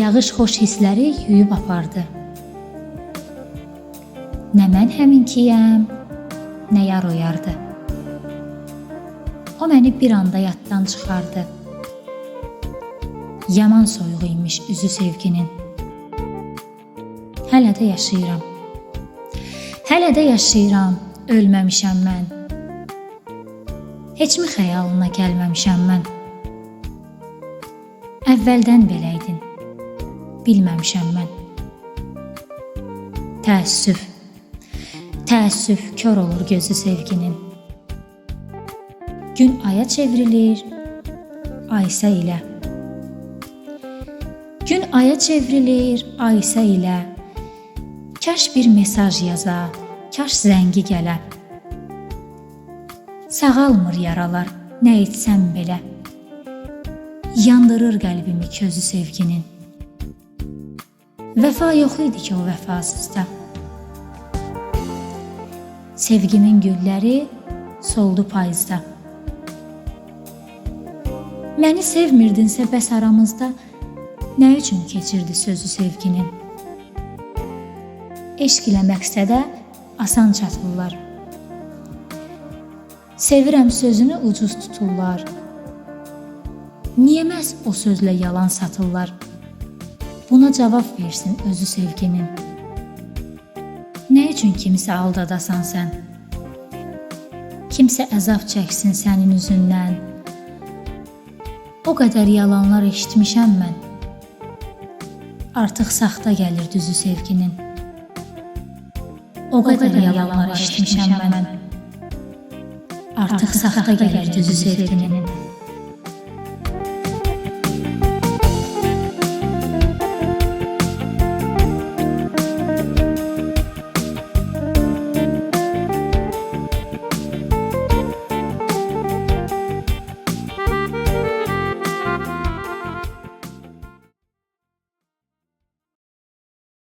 Yağış xoş hissləri yuyub apardı. Nə mən həminkiyəm, nə yar oyardı. O məni bir anda yaddan çıxardı. Yaman soyuq imiş üzü sevginin. Hələ də yaşayıram. Hələ də yaşayıram, ölməmişəm mən. Heç mi xəyalına gəlməmişəm mən? Əvvəldən beləydin, bilməmişəm mən. Təəssüf, təəssüf kör olur gözü sevginin. Gün aya çevrilir, Aysə ilə. Gün aya çevrilir, Aysə ilə. Kaş bir mesaj yaza, kaş zəngi gələ. Sağalmır yaralar, nə etsəm belə. Yandırır qəlbimi közü sevginin. Vəfa yox idi ki o vəfasızda. Sevgimin gülləri soldu payızda. Məni sevmirdinsə bəs aramızda nə üçün keçirdi sözü sevginin? Eşq ilə məqsədə asan çatırlar. Sevirəm sözünü ucuz tuturlar. Niyə məhz o sözlə yalan satırlar? Buna cavab versin özü sevginin. Nə üçün kimisə aldadasan sən? Kimsə əzab çəksin sənin üzündən. O qədər yalanlar eşitmişəm mən. Artıq saxta gəlir düzü sevginin. O qədər yalanlar eşitmişəm mən. Artıq saxta gəlir düzü sevginin.